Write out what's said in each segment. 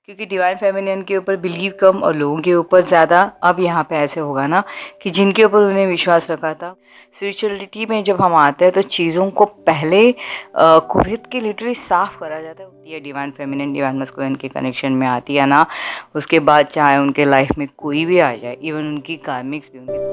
क्योंकि divine feminine के ऊपर बिलीव कम और लोगों के ऊपर ज़्यादा। अब यहाँ पे ऐसे होगा ना कि जिनके ऊपर उन्हें विश्वास रखा था, स्पिरिचुअलिटी में जब हम आते हैं तो चीज़ों को पहले कुरित के लिटरली साफ करा जाता है। ये डिवाइन फेमिनिन डिवाइन मस्कुलिन के कनेक्शन में आती है ना, उसके बाद चाहे उनके लाइफ में कोई भी आ जाए, इवन उनकी कार्मिक्स भी उनके।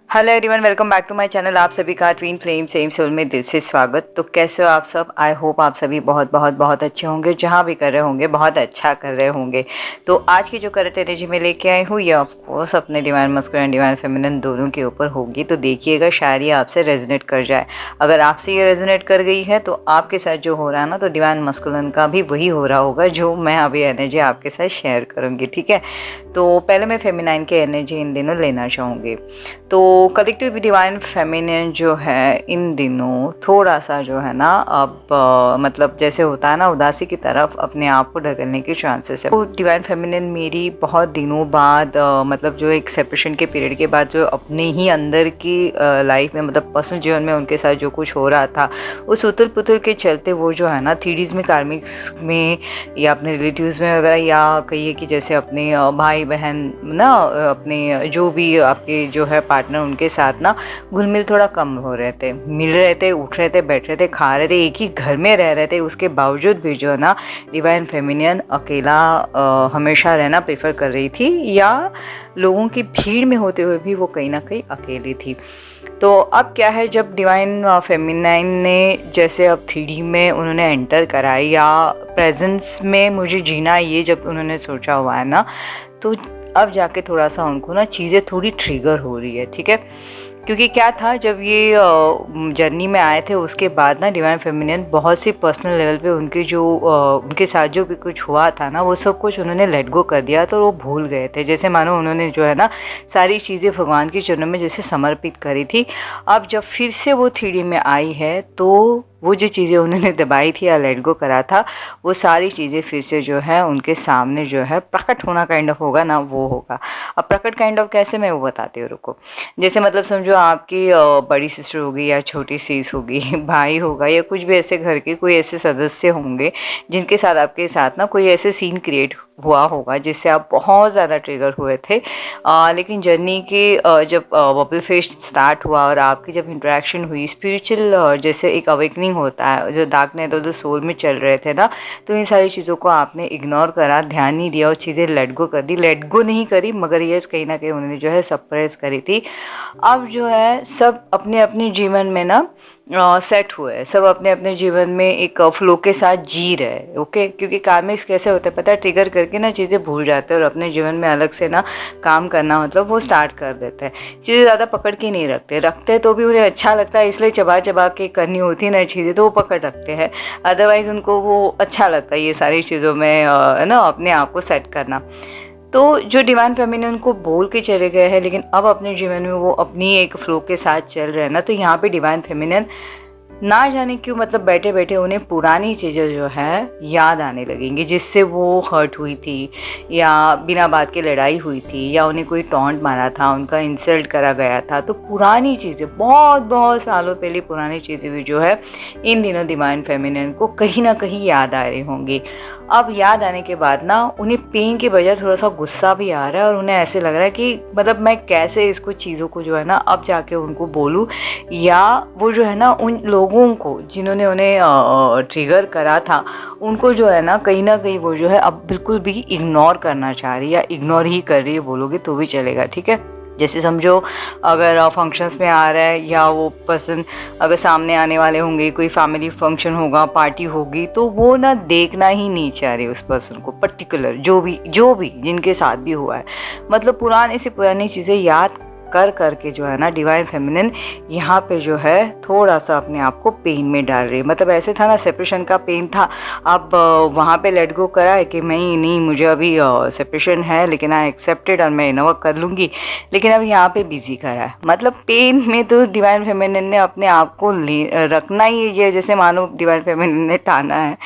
Hello everyone, welcome back to my channel. आप सभी का ट्विन फ्लेम सेम सोल में दिल से स्वागत। तो कैसे हो आप सब? आई होप आप सभी बहुत बहुत बहुत अच्छे होंगे, जहाँ भी कर रहे होंगे बहुत अच्छा कर रहे होंगे। तो आज की जो करंट एनर्जी में लेके आई हूँ ये ऑफ कोर्स अपने डिवाइन मस्कुलिन डिवाइन फेमिनिन दोनों के ऊपर होगी। तो देखिएगा, शायद ये आपसे रेजोनेट कर जाए। अगर आपसे ये रेजोनेट कर गई है तो आपके साथ जो हो रहा है ना, तो डिवाइन मस्कुलिन का भी वही हो रहा होगा जो मैं अभी एनर्जी आपके साथ शेयर करूँगी, ठीक है। तो पहले मैं फेमिनाइन की एनर्जी इन दिनों लेना चाहूँगी। तो कलेक्टिव डिवाइन फेमिनिन जो है इन दिनों थोड़ा सा जो है ना, अब मतलब जैसे होता है ना, उदासी की तरफ अपने आप को ढकेलने के चांसेस है। तो डिवाइन फेमिनिन मेरी बहुत दिनों बाद मतलब जो एक सेपरेशन के पीरियड के बाद जो अपने ही अंदर की लाइफ में, मतलब पर्सनल जीवन में उनके साथ जो कुछ हो रहा था, उस उथल पुथल के चलते वो जो है ना थीडीज़ में, कार्मिक्स में या अपने रिलेटिव्स में वगैरह, या कहिए कि जैसे अपने भाई बहन ना, अपने जो भी आपके जो है पार्टनर, उनके साथ ना घुल मिल थोड़ा कम हो रहे थे। मिल रहे थे, उठ रहे थे, बैठ रहे थे, खा रहे थे, एक ही घर में रह रहे थे, उसके बावजूद भी जो है ना डिवाइन फेमिनिन अकेला हमेशा रहना प्रेफर कर रही थी, या लोगों की भीड़ में होते हुए भी वो कहीं ना कहीं अकेली थी। तो अब क्या है, जब डिवाइन फेमिनाइन ने जैसे अब 3D में उन्होंने एंटर करा, या प्रेजेंस में मुझे जीना, ये जब उन्होंने सोचा हुआ है ना, तो अब जाके थोड़ा सा उनको ना चीज़ें थोड़ी ट्रिगर हो रही है, ठीक है। क्योंकि क्या था, जब ये जर्नी में आए थे उसके बाद ना डिवाइन फेमिनिन बहुत सी पर्सनल लेवल पे उनके जो उनके साथ जो भी कुछ हुआ था ना, वो सब कुछ उन्होंने लेट गो कर दिया। तो वो भूल गए थे, जैसे मानो उन्होंने जो है ना सारी चीज़ें भगवान के चरणों में जैसे समर्पित करी थी। अब जब फिर से वो 3D में आई है, तो वो जो चीज़ें उन्होंने दबाई थी या लेट गो करा था, वो सारी चीज़ें फिर से जो है उनके सामने जो है प्रकट होना काइंड ऑफ होगा ना, वो होगा। अब प्रकट काइंड ऑफ कैसे, मैं वो बताती हूँ, रुको। जैसे मतलब समझो आपकी बड़ी सिस्टर होगी या छोटी सीस होगी, भाई होगा, या कुछ भी ऐसे घर के कोई ऐसे सदस्य होंगे जिनके साथ आपके साथ ना कोई ऐसे सीन क्रिएट हुआ होगा जिससे आप बहुत ज़्यादा ट्रिगर हुए थे। लेकिन जर्नी के जब बबल फेस्ट स्टार्ट हुआ और आपकी जब इंटरेक्शन हुई, स्पिरिचुअल जैसे एक अवेकनिंग होता है, जो dark night of the soul में चल रहे थे ना, तो इन सारी चीज़ों को आपने इग्नोर करा, ध्यान नहीं दिया और चीज़ें लेट गो कर दी। लेट गो नहीं करी, मगर ये कहीं ना कहीं उन्होंने जो है सप्रेस करी थी। अब जो है सब अपने अपने जीवन में ना सेट हुए, सब अपने अपने जीवन में एक फ्लो के साथ जी रहे, ओके। क्योंकि कार्मिक्स कैसे होते हैं पता है, ट्रिगर करके ना चीज़ें भूल जाते हैं और अपने जीवन में अलग से ना काम करना, मतलब वो स्टार्ट कर देते हैं। चीज़ें ज़्यादा पकड़ के नहीं रखते तो भी उन्हें अच्छा लगता है, इसलिए चबा चबा के करनी होती है ना चीज़ें, तो वो पकड़ रखते हैं। अदरवाइज़ उनको वो अच्छा लगता है ये सारी चीज़ों में ना अपने आप को सेट करना। तो जो डिवाइन फेमिनिन को बोल के चले गए हैं, लेकिन अब अपने जीवन में वो अपनी एक फ्लो के साथ चल रहे हैं ना, तो यहाँ पे डिवाइन फेमिनिन ना जाने क्यों, मतलब बैठे बैठे उन्हें पुरानी चीज़ें जो है याद आने लगेंगी, जिससे वो हर्ट हुई थी, या बिना बात के लड़ाई हुई थी, या उन्हें कोई टॉन्ट मारा था, उनका इंसल्ट करा गया था। तो पुरानी चीज़ें, बहुत बहुत सालों पहले पुरानी चीज़ें भी जो है इन दिनों डिवाइन फेमिनिन को कहीं ना कहीं याद आ रही होंगी। अब याद आने के बाद ना उन्हें पेन के बजाय थोड़ा सा गुस्सा भी आ रहा है, और उन्हें ऐसे लग रहा है कि मतलब मैं कैसे इसको चीज़ों को जो है ना अब जाके उनको बोलूँ, या वो जो है ना उन लोगों को जिन्होंने उन्हें ट्रिगर करा था, उनको जो है ना कहीं वो जो है अब बिल्कुल भी इग्नोर करना चाह रही है, या इग्नोर ही कर रही है बोलोगे तो भी चलेगा, ठीक है। जैसे समझो अगर फंक्शंस में आ रहा है, या वो पर्सन अगर सामने आने वाले होंगे, कोई फैमिली फंक्शन होगा, पार्टी होगी, तो वो ना देखना ही नहीं चाह रही उस पर्सन को, पर्टिकुलर जो भी जिनके साथ भी हुआ है। मतलब पुरानी से पुरानी चीज़ें याद कर करके जो है ना डिवाइन फेमिनिन यहाँ पे जो है थोड़ा सा अपने आप को पेन में डाल रही है। मतलब ऐसे था ना, सेपरेशन का पेन था, अब वहाँ पे लेट गो करा है कि नहीं मुझे अभी सेपरेशन है, लेकिन आई एक्सेप्टेड और मैं इनोवा कर लूँगी, लेकिन अब यहाँ पे बिजी करा है। मतलब पेन में तो डिवाइन फेमिनिन ने अपने आप को रखना ही है, जैसे मानो डिवाइन फेमिनिन ने टाना है,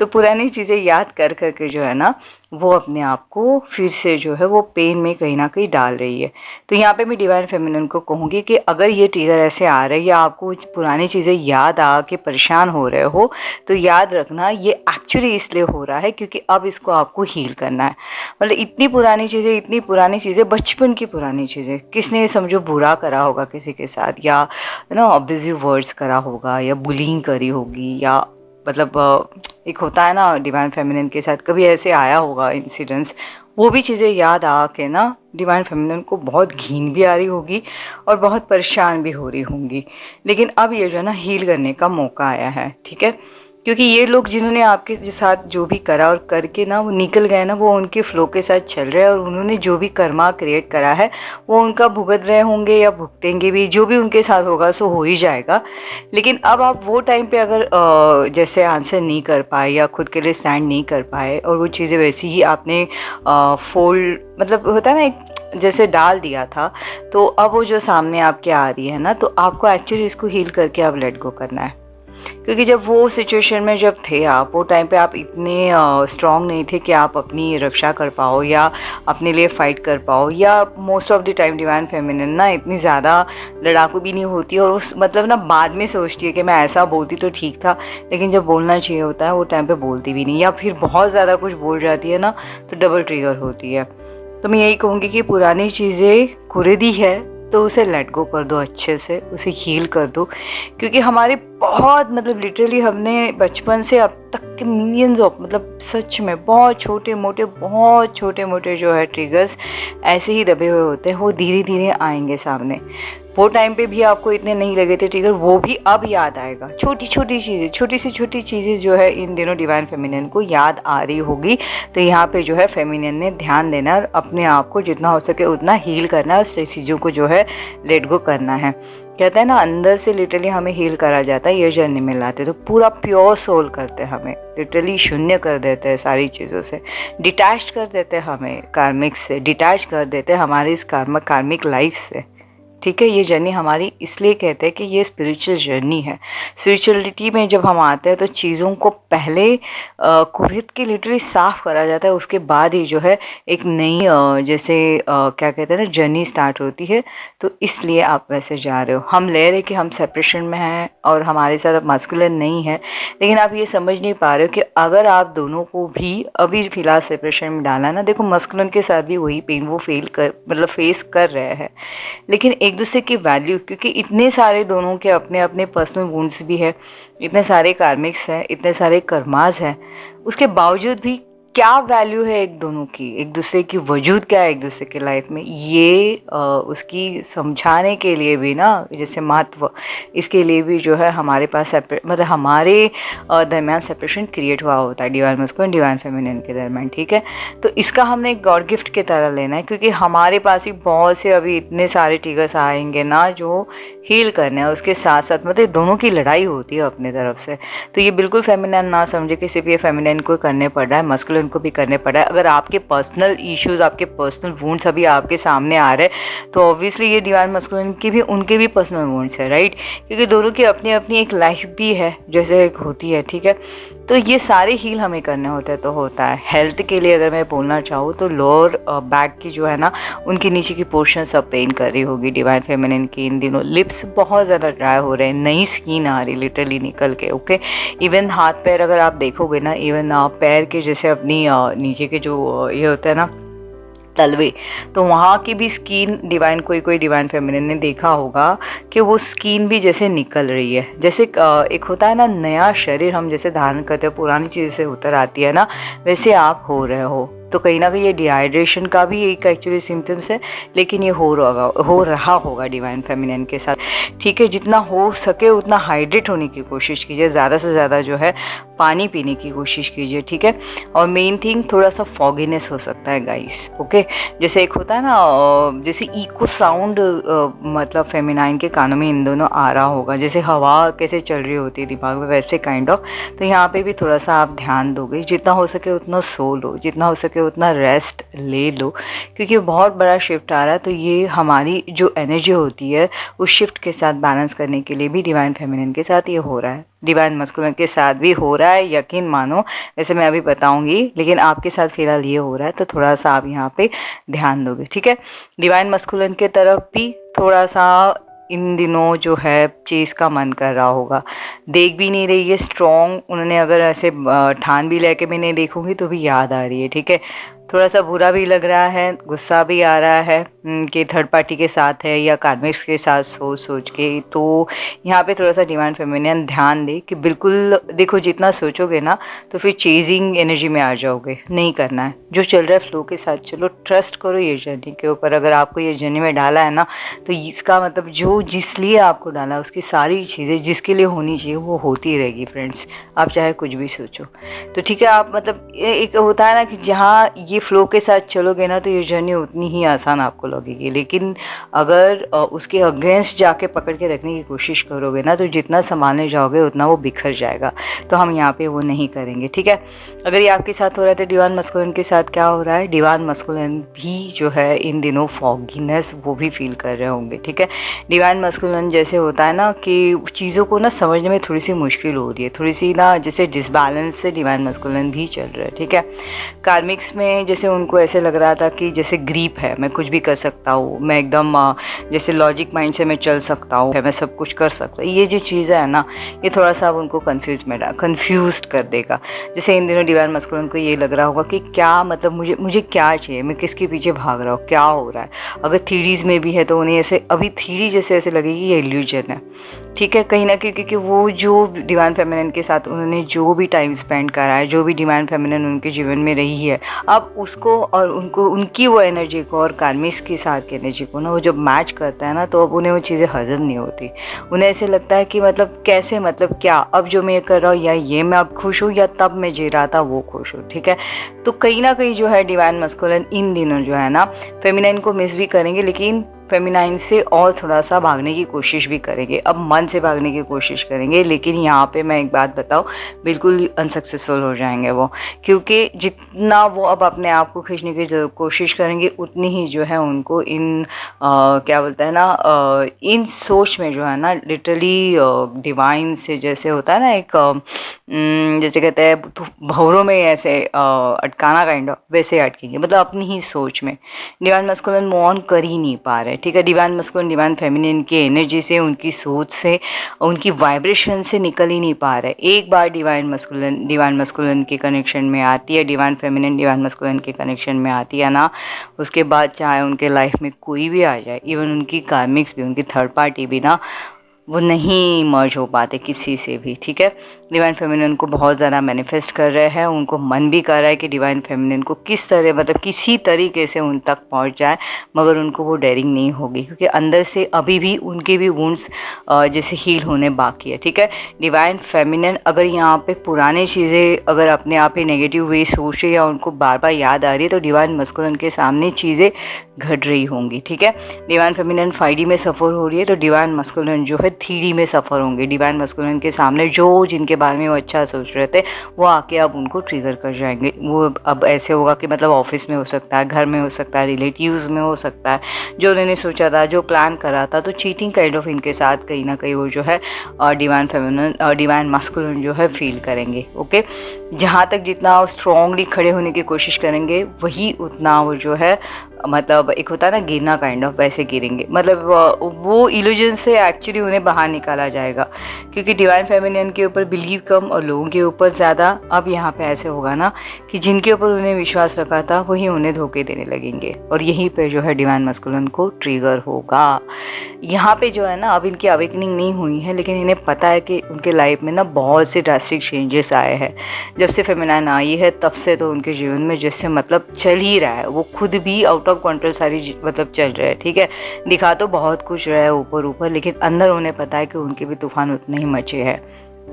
तो पुरानी चीज़ें याद कर कर के जो है ना वो अपने आप को फिर से जो है वो पेन में कहीं ना कहीं डाल रही है। तो यहाँ पे मैं डिवाइन फेमिनिन को कहूँगी कि अगर ये ट्रिगर ऐसे आ रहे हैं या आपको पुरानी चीज़ें याद आ के परेशान हो रहे हो, तो याद रखना ये एक्चुअली इसलिए हो रहा है क्योंकि अब इसको आपको हील करना है। मतलब इतनी पुरानी चीज़ें, बचपन की पुरानी चीज़ें, किसने समझो बुरा करा होगा किसी के साथ, या अब्यूजिव वर्ड्स करा होगा, या बुलिंग करी होगी, या मतलब एक होता है ना डिवाइन फेमिनिन के साथ कभी ऐसे आया होगा इंसिडेंट्स, वो भी चीज़ें याद आ के ना डिवाइन फेमिनिन को बहुत घिन भी आ रही होगी और बहुत परेशान भी हो रही होंगी। लेकिन अब ये जो है ना हील करने का मौका आया है, ठीक है, क्योंकि ये लोग जिन्होंने आपके साथ जो भी करा और करके ना वो निकल गए ना, वो उनके फ्लो के साथ चल रहे हैं और उन्होंने जो भी कर्मा क्रिएट करा है वो उनका भुगत रहे होंगे या भुगतेंगे भी, जो भी उनके साथ होगा सो हो ही जाएगा। लेकिन अब आप वो टाइम पे अगर जैसे आंसर नहीं कर पाए या खुद के लिए स्टैंड नहीं कर पाए और वो चीज़ें वैसी ही आपने फोल्ड, मतलब होता है ना एक जैसे डाल दिया था, तो अब वो जो सामने आपके आ रही है ना, तो आपको एक्चुअली इसको हील करके अब लेट गो करना है। क्योंकि जब वो सिचुएशन में जब थे आप, वो टाइम पे आप इतने स्ट्रॉन्ग नहीं थे कि आप अपनी रक्षा कर पाओ या अपने लिए फ़ाइट कर पाओ, या most of the time divine feminine ना इतनी ज़्यादा लड़ाकू भी नहीं होती और उस मतलब ना बाद में सोचती है कि मैं ऐसा बोलती तो ठीक था, लेकिन जब बोलना चाहिए होता है वो टाइम पे बोलती भी नहीं, या फिर बहुत ज़्यादा कुछ बोल जाती है ना तो डबल ट्रिगर होती है। तो मैं यही कहूँगी कि पुरानी चीज़ें कुरेदी है तो उसे लेट गो कर दो, अच्छे से उसे हील कर दो, क्योंकि हमारे बहुत मतलब लिटरली हमने बचपन से अब तक के मिलियंस ऑफ, मतलब सच में बहुत छोटे मोटे जो है ट्रिगर्स ऐसे ही दबे हुए होते हैं, वो धीरे धीरे आएंगे सामने। वो टाइम पे भी आपको इतने नहीं लगे थे ट्रिगर, वो भी अब याद आएगा। छोटी छोटी चीज़ें जो है इन दिनों डिवाइन फेमिनिन को याद आ रही होगी। तो यहाँ पे जो है फेमिनिन ने ध्यान देना और अपने आप को जितना हो सके उतना हील करना है, उस चीज़ों को जो है लेट गो करना है। कहते हैं ना अंदर से लिटरली हमें हील करा जाता है, ये जर्नी में लाते तो पूरा प्योर सोल करते हैं, हमें लिटरली शून्य कर देते हैं, सारी चीज़ों से डिटैच कर देते हैं, हमें कार्मिक से डिटैच कर देते हैं, हमारी इस कार्मिक लाइफ से। ठीक है, ये जर्नी हमारी इसलिए कहते हैं कि ये स्पिरिचुअल जर्नी है। स्पिरिचुअलिटी में जब हम आते हैं तो चीज़ों को पहले कुरिद के लिटरली साफ़ करा जाता है, उसके बाद ही जो है एक नई जैसे क्या कहते हैं ना जर्नी स्टार्ट होती है। तो इसलिए आप वैसे जा रहे हो। हम ले रहे कि हम सेपरेशन में हैं और हमारे साथ अब मास्कुलिन नहीं है, लेकिन आप ये समझ नहीं पा रहे हो कि अगर आप दोनों को भी अभी फ़िलहाल सेपरेशन में डाला ना, देखो मास्कुलिन के साथ भी वही पेन वो फेस कर रहे हैं, लेकिन एक दूसरे की वैल्यू, क्योंकि इतने सारे दोनों के अपने अपने पर्सनल वुंड्स भी है, इतने सारे कार्मिक्स हैं, इतने सारे कर्मास हैं, उसके बावजूद भी क्या वैल्यू है एक दोनों की, एक दूसरे की वजूद क्या है एक दूसरे की लाइफ में, ये उसकी समझाने के लिए भी ना जैसे महत्व, इसके लिए भी जो है हमारे पास मतलब हमारे दरमियान सेपरेशन क्रिएट हुआ होता है डिवाइन मैस्कुलिन डिवाइन फेमिनिन के दरमियान। ठीक है, तो इसका हमने एक गॉड गिफ्ट की तरह लेना है, क्योंकि हमारे पास ही बहुत से अभी इतने सारे ट्रिगर्स आएंगे ना जो हील करने हैं, उसके साथ साथ मतलब दोनों की लड़ाई होती है अपने तरफ से। तो ये बिल्कुल फेमिनिन ना समझे कि सिर्फ ये फेमिनिन को करने पड़ रहा है, मस्कुलिन को भी करने पड़ रहा है। अगर आपके पर्सनल इश्यूज, आपके पर्सनल वुंड्स अभी आपके सामने आ रहे हैं तो ऑब्वियसली ये डिवाइन मस्कुलिन की भी, उनके भी पर्सनल वुंड्स है, राइट, क्योंकि दोनों की अपनी अपनी एक लाइफ भी है जैसे एक होती है। ठीक है, तो ये सारे हील हमें करने होते हैं। तो होता है हेल्थ के लिए अगर मैं बोलना चाहूँ तो लोअर बैक की जो है ना उनकी नीचे की पोर्शन सब पेन कर रही होगी डिवाइन फेमिनिन की। इन दिनों लिप्स बहुत ज़्यादा ड्राई हो रहे हैं, नई स्किन आ रही लिटरली निकल के। ओके, इवन हाथ पैर अगर आप देखोगे ना, इवन पैर के जैसे अपनी नीचे के जो ये होता है ना तलवे, तो वहाँ की भी स्किन डिवाइन, कोई डिवाइन फेमिनिन ने देखा होगा कि वो स्किन भी जैसे निकल रही है। जैसे एक होता है ना नया शरीर हम जैसे धारण करते हैं, पुरानी चीज़ से उतर आती है ना, वैसे आप हो रहे हो। तो कहीं ना कहीं ये डिहाइड्रेशन का भी एक एक्चुअली सिम्टम्स है, लेकिन ये हो रहा होगा डिवाइन फेमिनिन के साथ। ठीक है, जितना हो सके उतना हाइड्रेट होने की कोशिश कीजिए, ज़्यादा से ज़्यादा जो है पानी पीने की कोशिश कीजिए। ठीक है, और मेन थिंग थोड़ा सा फॉगीनेस हो सकता है गाइस। ओके, जैसे एक होता है ना जैसे इको साउंड, मतलब फेमिनाइन के कानों में इन दोनों आ रहा होगा, जैसे हवा कैसे चल रही होती है दिमाग में, वैसे काइंड ऑफ। तो यहाँ पे भी थोड़ा सा आप ध्यान दोगे, जितना हो सके उतना सो लो, जितना हो सके उतना रेस्ट ले लो, क्योंकि बहुत बड़ा शिफ्ट आ रहा है। तो ये हमारी जो एनर्जी होती है उस शिफ्ट के साथ बैलेंस करने के लिए भी डिवाइन फेमिनिन के साथ ये हो रहा है, डिवाइन मस्कुलिन के साथ भी हो रहा है, यकीन मानो। वैसे मैं अभी बताऊंगी, लेकिन आपके साथ फिलहाल ये हो रहा है, तो थोड़ा सा आप यहाँ पे ध्यान दोगे, ठीक है। डिवाइन मस्कुलिन के तरफ भी थोड़ा सा इन दिनों जो है चीज़ का मन कर रहा होगा, देख भी नहीं रही है स्ट्रॉन्ग, उन्होंने अगर ऐसे ठान भी लेके भी नहीं देखूंगी तो भी याद आ रही है, ठीक है। थोड़ा सा बुरा भी लग रहा है, गुस्सा भी आ रहा है कि थर्ड पार्टी के साथ है या कार्मिक्स के साथ सोच सोच के। तो यहाँ पे थोड़ा सा डिवाइन फेमिनिन ध्यान दे कि बिल्कुल देखो, जितना सोचोगे ना तो फिर चेजिंग एनर्जी में आ जाओगे, नहीं करना है। जो चल रहा है फ्लो के साथ चलो, ट्रस्ट करो ये जर्नी के ऊपर। अगर आपको ये जर्नी में डाला है ना, तो इसका मतलब जो जिस लिए आपको डाला उसकी सारी चीज़ें जिसके लिए होनी चाहिए वो होती रहेगी फ्रेंड्स, आप चाहे कुछ भी सोचो। तो ठीक है, आप मतलब एक होता है ना कि जहाँ ये फ्लो के साथ चलोगे ना तो ये जर्नी उतनी ही आसान आपको लगेगी, लेकिन अगर उसके अगेंस्ट जाके पकड़ के रखने की कोशिश करोगे ना तो जितना संभालने जाओगे उतना वो बिखर जाएगा। तो हम यहाँ पे वो नहीं करेंगे, ठीक है। अगर ये आपके साथ हो रहा है तो डिवाइन मस्कुलिन के साथ क्या हो रहा है, डिवाइन मस्कुलिन भी जो है इन दिनों फॉगीनेस वो भी फील कर रहे होंगे, ठीक है। डिवाइन मस्कुलिन जैसे होता है ना कि चीज़ों को ना समझने में थोड़ी सी मुश्किल हो रही है, थोड़ी सी ना जैसे डिसबैलेंस से डिवाइन मस्कुलिन भी चल रहा है, ठीक है। कार्मिक्स में जैसे उनको ऐसे लग रहा था कि जैसे ग्रीप है, मैं कुछ भी कर सकता हूँ, मैं एकदम जैसे लॉजिक माइंड से मैं चल सकता हूँ, मैं सब कुछ कर सकता हूँ। ये जो चीज़ें है ना, ये थोड़ा सा अब उनको कन्फ्यूज कर देगा। जैसे इन दिनों डिवाइन मस्कुलिन को ये लग रहा होगा कि क्या मतलब मुझे क्या चाहिए, मैं किसके पीछे भाग रहा हूँ, क्या हो रहा है। अगर थीरीज में भी है तो उन्हें ऐसे अभी थीरी जैसे ऐसे लगेगी ये इल्यूजन है, ठीक है, कहीं ना कहीं, क्योंकि वो जो डिवाइन फेमिनिन के साथ उन्होंने जो भी टाइम स्पेंड करा है, जो भी डिवाइन फेमिनिन उनके जीवन में रही है, अब उसको और उनको उनकी वो एनर्जी को और कार्मिक्स के साथ की एनर्जी को ना वो जब मैच करता है ना, तो अब उन्हें वो चीज़ें हजम नहीं होती। उन्हें ऐसे लगता है कि मतलब कैसे, मतलब क्या अब जो मैं कर रहा हूँ, या ये मैं अब खुश हूँ, या तब मैं जी रहा था वो खुश हूँ, ठीक है। तो कहीं ना कहीं जो है डिवाइन मस्कुलिन इन दिनों जो है ना फेमिनाइन को मिस भी करेंगे, लेकिन फेमिनाइन से और थोड़ा सा भागने की कोशिश भी करेंगे, अब मन से भागने की कोशिश करेंगे। लेकिन यहाँ पे मैं एक बात बताऊँ, बिल्कुल अनसक्सेसफुल हो जाएंगे वो, क्योंकि जितना वो अब अपने आप को खींचने की कोशिश करेंगे उतनी ही जो है उनको इन क्या बोलते हैं ना, इन सोच में जो है ना लिटरली डिवाइन से जैसे होता है ना एक जैसे कहते हैं भंवरों में ऐसे अटकाना काइंड ऑफ, वैसे अटकेंगे, मतलब अपनी ही सोच में। डिवाइन मस्कुलिन मूव ऑन कर ही नहीं पा रहे, ठीक है। डिवाइन मस्कुलिन डिवाइन फेमिनिन की एनर्जी से, उनकी सोच से, उनकी वाइब्रेशन से निकल ही नहीं पा रहे। एक बार डिवाइन मस्कुलिन के कनेक्शन में आती है, डिवाइन फेमिनिन डिवाइन मस्कुलिन के कनेक्शन में आती है ना, उसके बाद चाहे उनके लाइफ में कोई भी आ जाए, इवन उनकी कार्मिक्स भी, उनकी थर्ड पार्टी भी ना, वो नहीं मर्ज हो पाते किसी से भी, ठीक है। डिवाइन फेमिनिन उनको बहुत ज़्यादा मैनिफेस्ट कर रहे हैं, उनको मन भी कर रहा है कि डिवाइन फेमिनिन को किस तरह, मतलब किसी तरीके से उन तक पहुंच जाए, मगर उनको वो डेयरिंग नहीं होगी, क्योंकि अंदर से अभी भी उनके भी वुंड्स जैसे हील होने बाकी है, ठीक है। डिवाइन फेमिनिन अगर यहाँ पे पुरानी चीज़ें अगर अपने आप ही नेगेटिव वे सोचे या उनको बार बार याद आ रही है, तो डिवाइन मस्कुलिन के सामने चीज़ें घट रही होंगी, ठीक है। डिवाइन फेमिनिन 5D में सफ़र हो रही है, तो डिवाइन मस्कुलिन जो है 3D में सफ़र होंगे। डिवाइन मस्कुलिन के सामने जो जिनके बारे में वो अच्छा सोच रहे थे वो आके अब उनको ट्रिगर कर जाएंगे। वो अब ऐसे होगा कि मतलब ऑफिस में हो सकता है, घर में हो सकता है, रिलेटिव्स में हो सकता है, जो उन्होंने सोचा था, जो प्लान करा था, तो चीटिंग काइंड ऑफ इनके साथ कहीं ना कहीं वो जो है डिवाइन फेमिनिन डिवाइन मस्कुलिन जो है फील करेंगे, ओके। जहाँ तक जितना स्ट्रॉन्गली खड़े होने की कोशिश करेंगे वही उतना वो जो है, मतलब एक होता है ना गिरना काइंड ऑफ, वैसे गिरेंगे, मतलब वो इल्यूजन से एक्चुअली उन्हें बाहर निकाला जाएगा, क्योंकि डिवाइन फेमिनिन के ऊपर बिलीव कम और लोगों के ऊपर ज़्यादा। अब यहाँ पे ऐसे होगा ना कि जिनके ऊपर उन्हें विश्वास रखा था वही उन्हें धोखे देने लगेंगे, और यहीं पे जो है डिवाइन मस्कुलिन को ट्रिगर होगा। यहाँ पे जो है ना, अब इनकी अवेकनिंग नहीं हुई है, लेकिन इन्हें पता है कि उनके लाइफ में ना बहुत से ड्रास्टिक चेंजेस आए हैं जब से फेमिनाइन आई है, तब से तो उनके जीवन में जैसे मतलब चल ही रहा है, वो खुद भी आउट ऑफ कंट्रोल सारी मतलब चल रहा है, ठीक है। दिखा तो बहुत कुछ रहा है ऊपर ऊपर, लेकिन अंदर उन्हें पता है कि उनके भी तूफान उतने ही मचे हैं।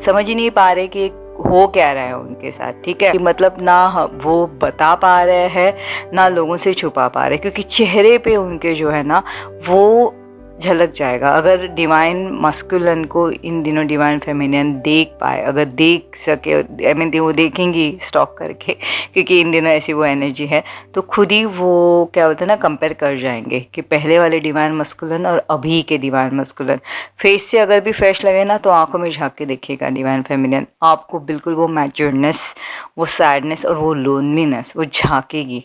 समझ ही नहीं पा रहे कि हो क्या रहा है उनके साथ, ठीक है। कि मतलब ना वो बता पा रहे हैं, ना लोगों से छुपा पा रहे, क्योंकि चेहरे पे उनके जो है ना वो झलक जाएगा। अगर डिवाइन मस्कुलिन को इन दिनों डिवाइन फेमिनिन देख पाए, अगर देख सके, आई मीन वो देखेंगी स्टॉक करके, क्योंकि इन दिनों ऐसी वो एनर्जी है, तो खुद ही वो क्या होता है ना, कंपेयर कर जाएंगे कि पहले वाले डिवाइन मस्कुलिन और अभी के डिवाइन मस्कुलिन। फेस से अगर भी फ्रेश लगे ना, तो आंखों में झांक के देखिएगा डिवाइन फेमिनिन, आपको बिल्कुल वो मैच्योरनेस, वो सैडनेस और वो लोनलीनेस वो झांकेगी।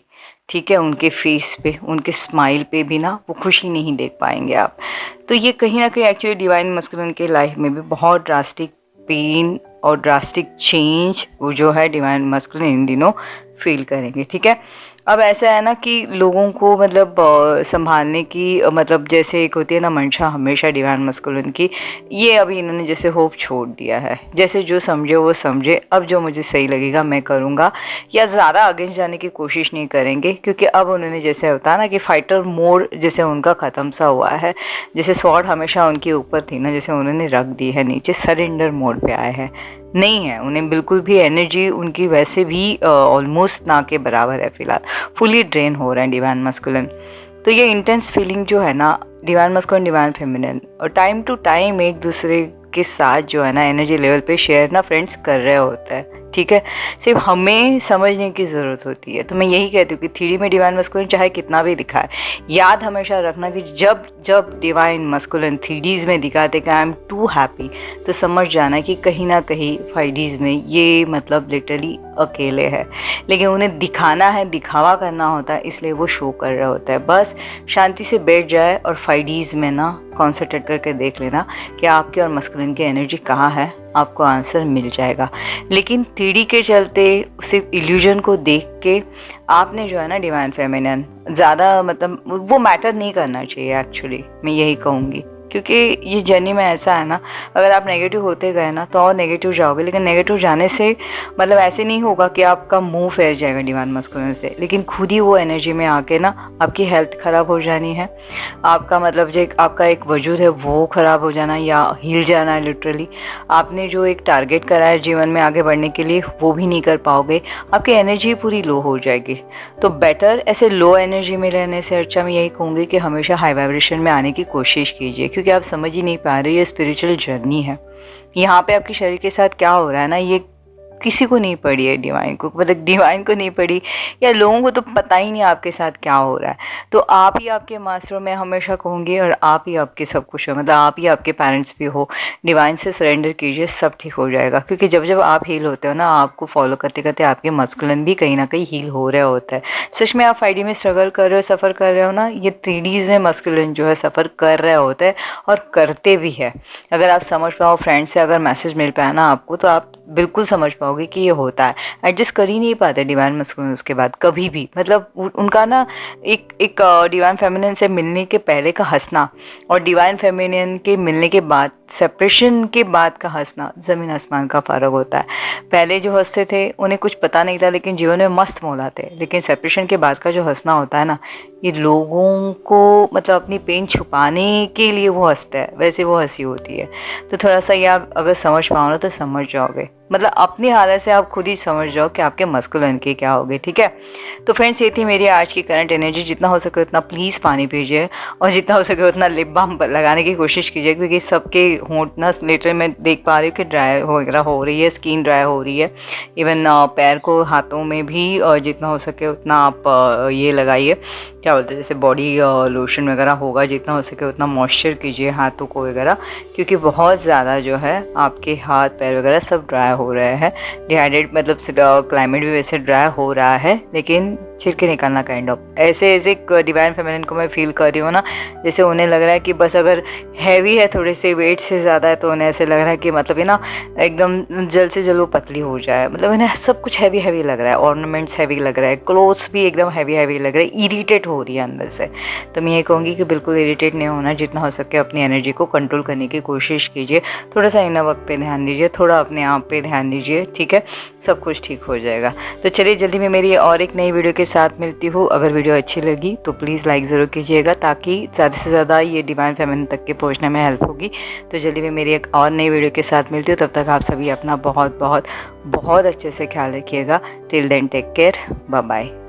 ठीक है, उनके फेस पे, उनके स्माइल पे भी ना वो खुशी नहीं देख पाएंगे आप। तो ये कहीं ना कहीं एक्चुअली डिवाइन मस्कुलिन के लाइफ में भी बहुत ड्रास्टिक पेन और ड्रास्टिक चेंज वो जो है डिवाइन मस्कुलिन इन दिनों फील करेंगे। ठीक है, अब ऐसा है ना कि लोगों को मतलब संभालने की मतलब जैसे एक होती है ना मंशा हमेशा डिवाइन मस्कुलिन की, ये अभी इन्होंने जैसे होप छोड़ दिया है। जैसे जो समझे वो समझे, अब जो मुझे सही लगेगा मैं करूँगा, या ज़्यादा अगेंस्ट जाने की कोशिश नहीं करेंगे, क्योंकि अब उन्होंने जैसे होता है ना कि फाइटर मोड जैसे उनका ख़त्म सा हुआ है। जैसे स्वॉर्ड हमेशा उनके ऊपर थी ना, जैसे उन्होंने रख दी है नीचे, सरेंडर मोड पे आए हैं, नहीं है उन्हें बिल्कुल भी एनर्जी उनकी वैसे भी ऑलमोस्ट ना के बराबर है फिलहाल, फुली ड्रेन हो रहे हैं डिवाइन मस्कुलिन। तो ये इंटेंस फीलिंग जो है ना डिवाइन मस्कुलिन डिवाइन फेमिनिन, और टाइम टू टाइम एक दूसरे के साथ जो है ना एनर्जी लेवल पे शेयर ना फ्रेंड्स कर रहे होते हैं। ठीक है, सिर्फ हमें समझने की ज़रूरत होती है। तो मैं यही कहती हूँ कि 3D में डिवाइन मस्कुलिन चाहे कितना भी दिखाए, याद हमेशा रखना कि जब जब डिवाइन मस्कुलिन 3Ds में दिखाते कि आई एम टू हैप्पी, तो समझ जाना कि कहीं ना कहीं 5Ds में ये मतलब लिटरली अकेले है, लेकिन उन्हें दिखाना है, दिखावा करना होता है, इसलिए वो शो कर रहा होता है। बस शांति से बैठ जाए और 5Ds में ना कॉन्सेंट्रेट करके देख लेना कि आपके और मस्कुलिन की एनर्जी कहाँ है, आपको आंसर मिल जाएगा। लेकिन 3D के चलते सिर्फ इल्यूजन को देख के आपने जो है ना डिवाइन फेमिनिन ज़्यादा मतलब वो मैटर नहीं करना चाहिए एक्चुअली, मैं यही कहूँगी। क्योंकि ये जर्नी में ऐसा है ना, अगर आप नेगेटिव होते गए ना तो और नेगेटिव जाओगे, लेकिन नेगेटिव जाने से मतलब ऐसे नहीं होगा कि आपका मुंह फेर जाएगा डिवाइन मस्कुलिन से, लेकिन खुद ही वो एनर्जी में आके ना आपकी हेल्थ ख़राब हो जानी है, आपका मतलब जो आपका एक वजूद है वो ख़राब हो जाना या हिल जाना है लिटरली। आपने जो एक टारगेट करा है जीवन में आगे बढ़ने के लिए वो भी नहीं कर पाओगे, आपकी एनर्जी पूरी लो हो जाएगी। तो बेटर ऐसे लो एनर्जी में रहने से अच्छा मैं यही कहूँगी कि हमेशा हाई वाइब्रेशन में आने की कोशिश कीजिए, क्योंकि आप समझ ही नहीं पा रहे हो ये स्पिरिचुअल जर्नी है। यहाँ पे आपके शरीर के साथ क्या हो रहा है ना, ये किसी को नहीं पड़ी है, डिवाइन को मतलब डिवाइन को नहीं पड़ी, या लोगों को तो पता ही नहीं आपके साथ क्या हो रहा है। तो आप ही आपके मास्टर, मैं हमेशा कहूँगी, और आप ही आपके सब कुछ हो, मतलब आप ही आपके पेरेंट्स भी हो। डिवाइन से सरेंडर कीजिए, सब ठीक हो जाएगा। क्योंकि जब जब आप हील होते हो ना, आपको फॉलो करते करते आपके मस्कुलिन भी कहीं ना कहीं हील हो रहा होता है। सच में आप 5D में स्ट्रगल कर रहे हो, सफ़र कर रहे हो ना, ये 3Ds में मस्कुलिन जो है सफ़र कर रहा होता है और करते भी है। अगर आप समझ पाओ, फ्रेंड से अगर मैसेज मिल पाया ना आपको, तो आप बिल्कुल समझ पाओगे कि ये होता है। एडजस्ट कर ही नहीं पाते डिवाइन मस्कुलिन उसके बाद कभी भी, मतलब उनका ना एक डिवाइन फेमिनिन से मिलने के पहले का हंसना और डिवाइन फेमिनिन के मिलने के बाद, सेपरेशन के बाद का हंसना ज़मीन आसमान का फ़र्क होता है। पहले जो हंसते थे उन्हें कुछ पता नहीं था, लेकिन जीवन में मस्त मौला थे, लेकिन सेपरेशन के बाद का जो हंसना होता है ना, ये लोगों को मतलब अपनी पेन छुपाने के लिए वो हंसता है, वैसे वो हंसी होती है। तो थोड़ा सा ये आप अगर समझ पाओ ना तो समझ जाओगे, मतलब अपनी हालत से आप खुद ही समझ जाओ कि आपके मस्कुलिन की क्या होगी। ठीक है, तो फ्रेंड्स ये थी मेरी आज की करंट एनर्जी। जितना हो सके उतना प्लीज़ पानी पीजिए, और जितना हो सके उतना लिप बाम लगाने की कोशिश कीजिए, क्योंकि सबके होंठ ना लिटरली मैं देख पा रही हूँ कि ड्राई वगैरह हो रही है, स्किन ड्राई हो रही है। इवन पैर को, हाथों में भी जितना हो सके उतना आप ये लगाइए, क्या बोलते हैं, जैसे बॉडी लोशन वगैरह होगा, जितना हो सके उतना मॉइस्चर कीजिए हाथों को वगैरह, क्योंकि बहुत ज़्यादा जो है आपके हाथ पैर वगैरह सब ड्राई हो रहे हैं। डिहाइड्रेट मतलब क्लाइमेट भी वैसे ड्राई हो रहा है, लेकिन छिड़के निकालना काइंड ऑफ ऐसे डिवाइन फेमिनिन को मैं फील कर रही हूँ ना, जैसे उन्हें लग रहा है कि बस अगर हैवी है, थोड़े से वेट से ज़्यादा है, तो उन्हें ऐसे लग रहा है कि मतलब ये ना एकदम जल्द से जल्द वो पतली हो जाए, मतलब इन्हें सब कुछ हैवी हैवी लग रहा है, ऑर्नामेंट्स हैवी लग रहा है, क्लोथ्स भी एकदम हैवी हैवी लग रहा है, इरीटेट हो रही है अंदर से। तो मैं ये कहूँगी कि बिल्कुल इरीटेट नहीं होना, जितना हो सके अपनी एनर्जी को कंट्रोल करने की कोशिश कीजिए, थोड़ा सा इनर वर्क पे ध्यान दीजिए, थोड़ा अपने आप पे ध्यान दीजिए। ठीक है, सब कुछ ठीक हो जाएगा। तो चलिए जल्दी मैं मेरी और एक नई वीडियो के साथ मिलती हूँ। अगर वीडियो अच्छी लगी तो प्लीज़ लाइक ज़रूर कीजिएगा, ताकि ज़्यादा से ज़्यादा ये डिवाइन फेमिनिन तक के पहुँचने में हेल्प होगी। तो जल्दी मैं मेरी एक और नई वीडियो के साथ मिलती हूँ। तब तक आप सभी अपना बहुत बहुत बहुत अच्छे से ख्याल रखिएगा। Till then take care, bye bye.